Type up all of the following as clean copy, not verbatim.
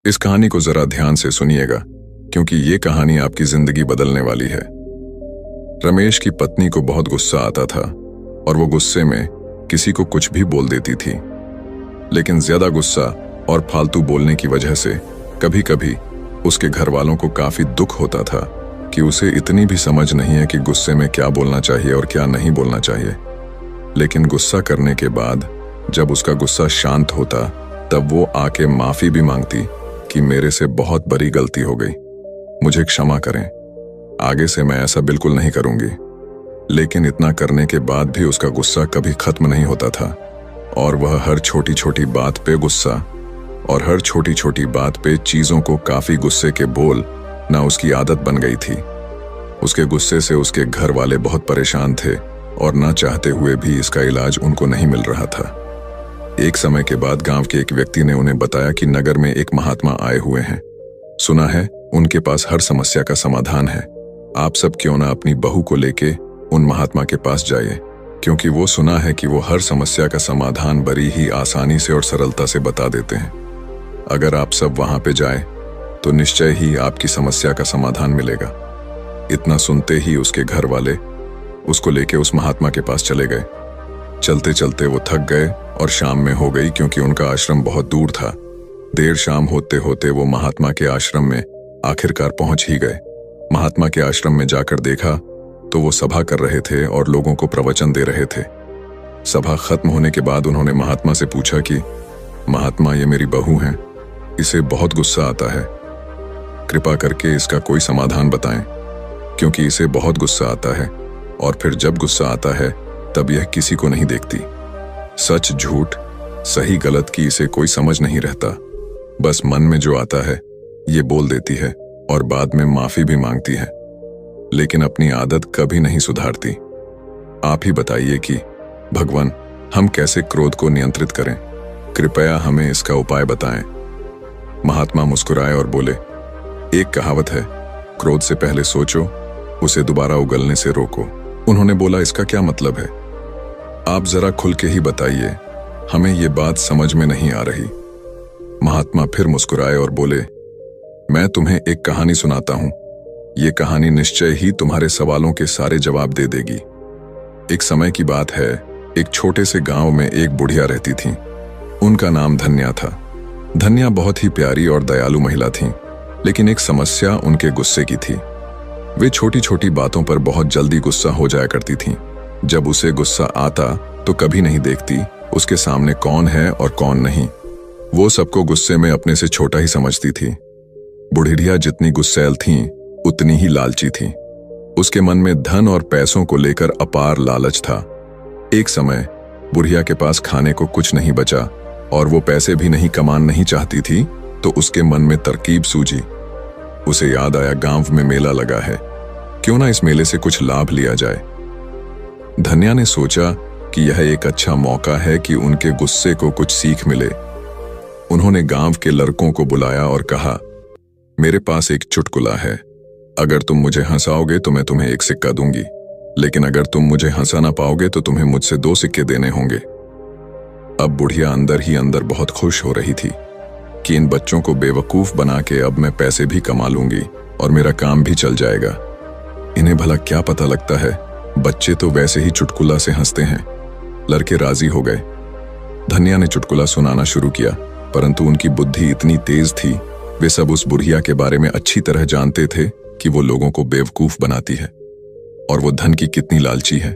इस कहानी को जरा ध्यान से सुनिएगा, क्योंकि ये कहानी आपकी जिंदगी बदलने वाली है। रमेश की पत्नी को बहुत गुस्सा आता था और वो गुस्से में किसी को कुछ भी बोल देती थी। लेकिन ज्यादा गुस्सा और फालतू बोलने की वजह से कभी कभी उसके घर वालों को काफी दुख होता था कि उसे इतनी भी समझ नहीं है कि गुस्से में क्या बोलना चाहिए और क्या नहीं बोलना चाहिए। लेकिन गुस्सा करने के बाद जब उसका गुस्सा शांत होता तब वो आके माफी भी मांगती कि मेरे से बहुत बड़ी गलती हो गई, मुझे क्षमा करें, आगे से मैं ऐसा बिल्कुल नहीं करूंगी। लेकिन इतना करने के बाद भी उसका गुस्सा कभी खत्म नहीं होता था और वह हर छोटी छोटी बात पे गुस्सा और हर छोटी छोटी बात पे चीजों को काफी गुस्से के बोल ना उसकी आदत बन गई थी। उसके गुस्से से उसके घर वाले बहुत परेशान थे और ना चाहते हुए भी इसका इलाज उनको नहीं मिल रहा था। एक समय के बाद गांव के एक व्यक्ति ने उन्हें बताया कि नगर में एक महात्मा आए हुए हैं। सुना है उनके पास हर समस्या का समाधान है। आप सब क्यों ना अपनी बहू को लेके उन महात्मा के पास जाइए, क्योंकि वो सुना है कि वो हर समस्या का समाधान बड़ी ही आसानी से और सरलता से बता देते हैं। अगर आप सब वहां पे जाए तो निश्चय ही आपकी समस्या का समाधान मिलेगा। इतना सुनते ही उसके घर वाले उसको लेके उस महात्मा के पास चले गए। चलते चलते वो थक गए और शाम में हो गई, क्योंकि उनका आश्रम बहुत दूर था। देर शाम होते होते वो महात्मा के आश्रम में आखिरकार पहुंच ही गए। महात्मा के आश्रम में जाकर देखा तो वो सभा कर रहे थे और लोगों को प्रवचन दे रहे थे। सभा खत्म होने के बाद उन्होंने महात्मा से पूछा कि महात्मा, ये मेरी बहू है, इसे बहुत गुस्सा आता है, कृपा करके इसका कोई समाधान बताएं, क्योंकि इसे बहुत गुस्सा आता है और फिर जब गुस्सा आता है तब यह किसी को नहीं देखती। सच झूठ, सही गलत की इसे कोई समझ नहीं रहता, बस मन में जो आता है ये बोल देती है और बाद में माफी भी मांगती है, लेकिन अपनी आदत कभी नहीं सुधारती। आप ही बताइए कि भगवान, हम कैसे क्रोध को नियंत्रित करें? कृपया हमें इसका उपाय बताएं। महात्मा मुस्कुराए और बोले, एक कहावत है, क्रोध से पहले सोचो, उसे दोबारा उगलने से रोको। उन्होंने बोला, इसका क्या मतलब है? आप जरा खुल के ही बताइए, हमें ये बात समझ में नहीं आ रही। महात्मा फिर मुस्कुराए और बोले, मैं तुम्हें एक कहानी सुनाता हूं। ये कहानी निश्चय ही तुम्हारे सवालों के सारे जवाब दे देगी। एक समय की बात है, एक छोटे से गांव में एक बुढ़िया रहती थी। उनका नाम धन्या था। धन्या बहुत ही प्यारी और दयालु महिला थी, लेकिन एक समस्या उनके गुस्से की थी। वे छोटी छोटी बातों पर बहुत जल्दी गुस्सा हो जाया करती थीं। जब उसे गुस्सा आता तो कभी नहीं देखती उसके सामने कौन है और कौन नहीं। वो सबको गुस्से में अपने से छोटा ही समझती थी। बुढ़िया जितनी गुस्सैल थी उतनी ही लालची थी। उसके मन में धन और पैसों को लेकर अपार लालच था। एक समय बुढ़िया के पास खाने को कुछ नहीं बचा और वो पैसे भी नहीं कमान नहीं चाहती थी, तो उसके मन में तरकीब सूझी। उसे याद आया, गांव में मेला लगा है, क्यों ना इस मेले से कुछ लाभ लिया जाए। धन्या ने सोचा कि यह एक अच्छा मौका है कि उनके गुस्से को कुछ सीख मिले। उन्होंने गांव के लड़कों को बुलाया और कहा, मेरे पास एक चुटकुला है, अगर तुम मुझे हंसाओगे तो मैं तुम्हें एक सिक्का दूंगी, लेकिन अगर तुम मुझे हंसा ना पाओगे तो तुम्हें मुझसे 2 सिक्के देने होंगे। अब बुढ़िया अंदर ही अंदर बहुत खुश हो रही थी कि इन बच्चों को बेवकूफ बना के अब मैं पैसे भी कमा लूंगी और मेरा काम भी चल जाएगा। इन्हें भला क्या पता लगता है, बच्चे तो वैसे ही चुटकुला से हंसते हैं। लड़के राजी हो गए। धन्या ने चुटकुला सुनाना शुरू किया, परंतु उनकी बुद्धि इतनी तेज थी, वे सब उस बुढ़िया के बारे में अच्छी तरह जानते थे कि वो लोगों को बेवकूफ बनाती है और वो धन की कितनी लालची है।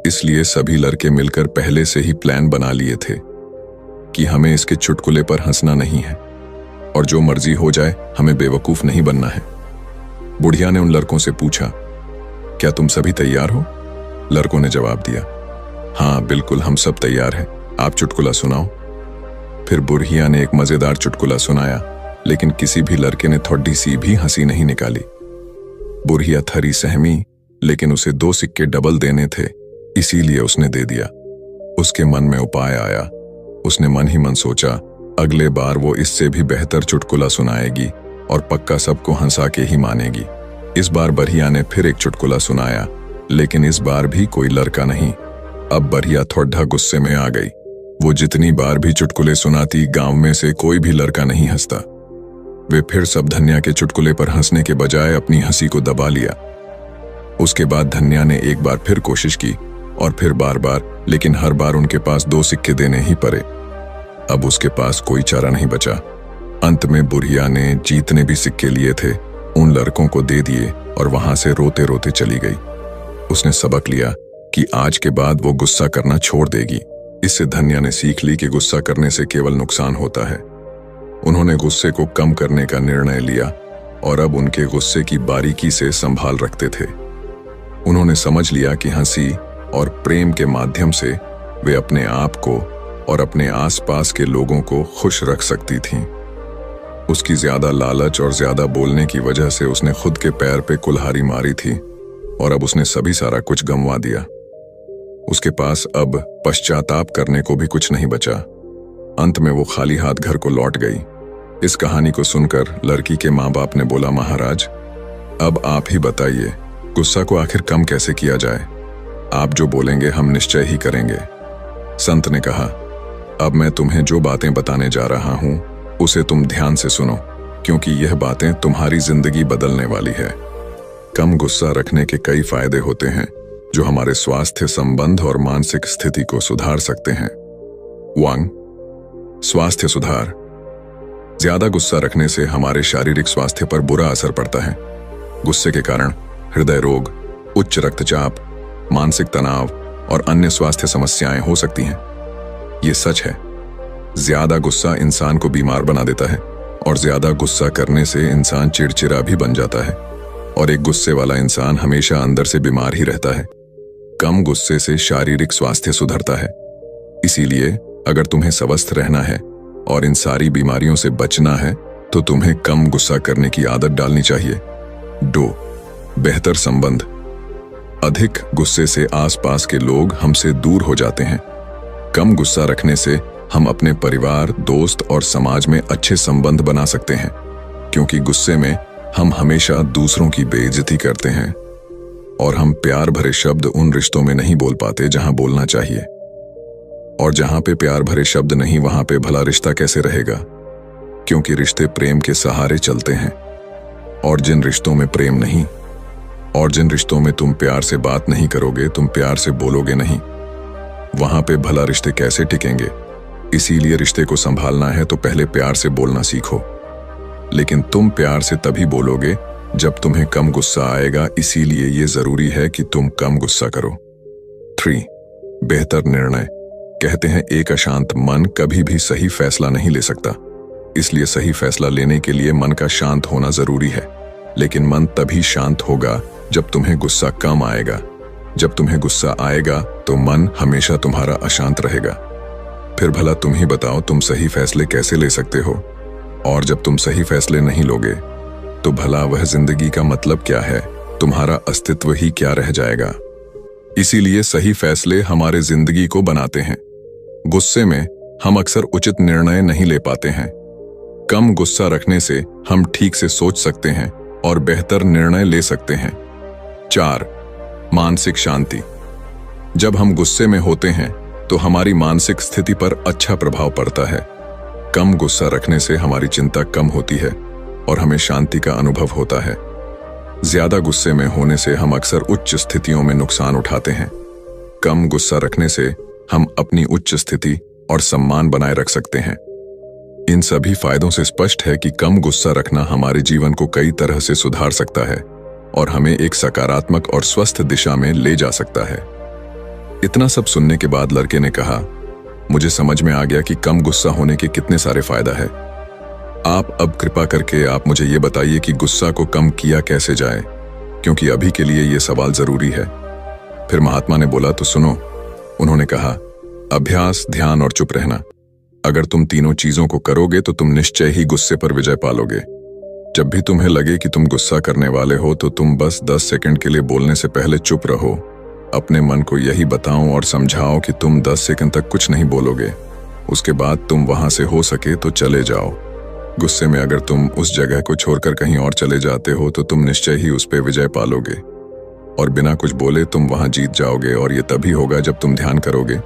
इसलिए सभी लड़के मिलकर पहले से ही प्लान बना लिए थे कि हमें इसके चुटकुले पर हंसना नहीं है और जो मर्जी हो जाए, हमें बेवकूफ नहीं बनना है। बुढ़िया ने उन लड़कों से पूछा, क्या तुम सभी तैयार हो? लड़कों ने जवाब दिया, हाँ बिल्कुल, हम सब तैयार हैं, आप चुटकुला सुनाओ। फिर बुढ़िया ने एक मजेदार चुटकुला सुनाया, लेकिन किसी भी लड़के ने थोड़ी सी भी हंसी नहीं निकाली। बुढ़िया थरी सहमी, लेकिन उसे 2 सिक्के डबल देने थे, इसीलिए उसने दे दिया। उसके मन में उपाय आया। उसने मन ही मन सोचा, अगले बार वो इससे भी बेहतर चुटकुला सुनाएगी और पक्का सबको हंसा के ही मानेगी। इस बार बढ़िया ने फिर एक चुटकुला सुनाया, लेकिन इस बार भी कोई लड़का नहीं। अब बढ़िया थोड़ा गुस्से में आ गई। वो जितनी बार भी चुटकुले सुनाती, गांव में से कोई भी लड़का नहीं हंसता। वे फिर सब धन्या के चुटकुले पर हंसने के बजाय अपनी हंसी को दबा लिया। उसके बाद धन्या ने एक बार फिर कोशिश की और फिर बार बार, लेकिन हर बार उनके पास 2 सिक्के देने ही पड़े। अब उसके पास कोई चारा नहीं बचा। अंत में बुढ़िया ने जीतने भी सिक्के लिए थे उन लड़कों को दे दिए और वहां से रोते रोते चली गई। उसने सबक लिया कि आज के बाद वो गुस्सा करना छोड़ देगी। इससे धन्या ने सीख ली कि गुस्सा करने से केवल नुकसान होता है। उन्होंने गुस्से को कम करने का निर्णय लिया और अब उनके गुस्से की बारीकी से संभाल रखते थे। उन्होंने समझ लिया कि हंसी और प्रेम के माध्यम से वे अपने आप को और अपने आसपास के लोगों को खुश रख सकती थीं। उसकी ज्यादा लालच और ज्यादा बोलने की वजह से उसने खुद के पैर पे कुल्हाड़ी मारी थी और अब उसने सभी सारा कुछ गंवा दिया। उसके पास अब पश्चाताप करने को भी कुछ नहीं बचा। अंत में वो खाली हाथ घर को लौट गई। इस कहानी को सुनकर लड़की के माँ बाप ने बोला, महाराज अब आप ही बताइए गुस्सा को आखिर कम कैसे किया जाए। आप जो बोलेंगे हम निश्चय ही करेंगे। संत ने कहा, अब मैं तुम्हें जो बातें बताने जा रहा हूं उसे तुम ध्यान से सुनो, क्योंकि यह बातें तुम्हारी जिंदगी बदलने वाली है। कम गुस्सा रखने के कई फायदे होते हैं जो हमारे स्वास्थ्य, संबंध और मानसिक स्थिति को सुधार सकते हैं। 1. स्वास्थ्य सुधार। ज्यादा गुस्सा रखने से हमारे शारीरिक स्वास्थ्य पर बुरा असर पड़ता है। गुस्से के कारण हृदय रोग, उच्च रक्तचाप, मानसिक तनाव और अन्य स्वास्थ्य समस्याएं हो सकती हैं। ये सच है। ज्यादा गुस्सा इंसान को बीमार बना देता है और ज्यादा गुस्सा करने से इंसान चिड़चिड़ा भी बन जाता है और एक गुस्से वाला इंसान हमेशा अंदर से बीमार ही रहता है। कम गुस्से से शारीरिक स्वास्थ्य सुधरता है। इसीलिए अगर तुम्हें स्वस्थ रहना है और इन सारी बीमारियों से बचना है तो तुम्हें कम गुस्सा करने की आदत डालनी चाहिए। 2. बेहतर संबंध। अधिक गुस्से से आसपास के लोग हमसे दूर हो जाते हैं। कम गुस्सा रखने से हम अपने परिवार, दोस्त और समाज में अच्छे संबंध बना सकते हैं, क्योंकि गुस्से में हम हमेशा दूसरों की बेइज्जती करते हैं और हम प्यार भरे शब्द उन रिश्तों में नहीं बोल पाते जहां बोलना चाहिए। और जहां पे प्यार भरे शब्द नहीं, वहां पे भला रिश्ता कैसे रहेगा? क्योंकि रिश्ते प्रेम के सहारे चलते हैं। और जिन रिश्तों में प्रेम नहीं, और जिन रिश्तों में तुम प्यार से बात नहीं करोगे, तुम प्यार से बोलोगे नहीं, वहां पे भला रिश्ते कैसे टिकेंगे? इसीलिए रिश्ते को संभालना है तो पहले प्यार से बोलना सीखो। लेकिन तुम प्यार से तभी बोलोगे जब तुम्हें कम गुस्सा आएगा। इसीलिए ये जरूरी है कि तुम कम गुस्सा करो। 3. बेहतर निर्णय। कहते हैं एक अशांत मन कभी भी सही फैसला नहीं ले सकता। इसलिए सही फैसला लेने के लिए मन का शांत होना जरूरी है। लेकिन मन तभी शांत होगा जब तुम्हें गुस्सा कम आएगा। जब तुम्हें गुस्सा आएगा तो मन हमेशा तुम्हारा अशांत रहेगा। फिर भला तुम ही बताओ, तुम सही फैसले कैसे ले सकते हो? और जब तुम सही फैसले नहीं लोगे तो भला वह जिंदगी का मतलब क्या है? तुम्हारा अस्तित्व ही क्या रह जाएगा? इसीलिए सही फैसले हमारे जिंदगी को बनाते हैं। गुस्से में हम अक्सर उचित निर्णय नहीं ले पाते हैं। कम गुस्सा रखने से हम ठीक से सोच सकते हैं और बेहतर निर्णय ले सकते हैं। 4. मानसिक शांति। जब हम गुस्से में होते हैं तो हमारी मानसिक स्थिति पर अच्छा प्रभाव पड़ता है। कम गुस्सा रखने से हमारी चिंता कम होती है और हमें शांति का अनुभव होता है। ज्यादा गुस्से में होने से हम अक्सर उच्च स्थितियों में नुकसान उठाते हैं। कम गुस्सा रखने से हम अपनी उच्च स्थिति और सम्मान बनाए रख सकते हैं। इन सभी फायदों से स्पष्ट है कि कम गुस्सा रखना हमारे जीवन को कई तरह से सुधार सकता है और हमें एक सकारात्मक और स्वस्थ दिशा में ले जा सकता है। इतना सब सुनने के बाद लड़के ने कहा, मुझे समझ में आ गया कि कम गुस्सा होने के कितने सारे फायदा है। आप अब कृपा करके आप मुझे ये बताइए कि गुस्सा को कम किया कैसे जाए, क्योंकि अभी के लिए ये सवाल जरूरी है। फिर महात्मा ने बोला, तो सुनो। उन्होंने कहा, अभ्यास, ध्यान और चुप रहना। अगर तुम तीनों चीजों को करोगे तो तुम निश्चय ही गुस्से पर विजय पालोगे। जब भी तुम्हें लगे कि तुम गुस्सा करने वाले हो तो तुम बस 10 सेकंड के लिए बोलने से पहले चुप रहो। अपने मन को यही बताओ और समझाओ कि तुम 10 सेकंड तक कुछ नहीं बोलोगे। उसके बाद तुम वहां से हो सके तो चले जाओ। गुस्से में अगर तुम उस जगह को छोड़कर कहीं और चले जाते हो तो तुम निश्चय ही उस पर विजय पालोगे और बिना कुछ बोले तुम वहां जीत जाओगे। और ये तभी होगा जब तुम ध्यान करोगे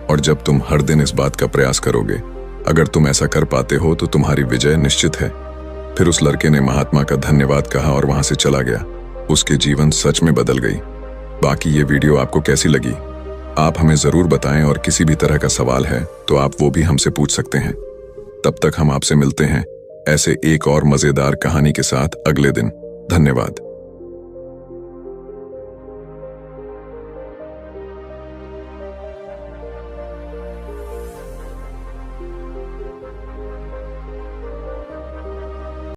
और जब तुम हर दिन इस बात का प्रयास करोगे। अगर तुम ऐसा कर पाते हो तो तुम्हारी विजय निश्चित है। फिर उस लड़के ने महात्मा का धन्यवाद कहा और वहां से चला गया। उसके जीवन सच में बदल गई। बाकी ये वीडियो आपको कैसी लगी आप हमें जरूर बताएं, और किसी भी तरह का सवाल है तो आप वो भी हमसे पूछ सकते हैं। तब तक हम आपसे मिलते हैं ऐसे एक और मजेदार कहानी के साथ अगले दिन। धन्यवाद।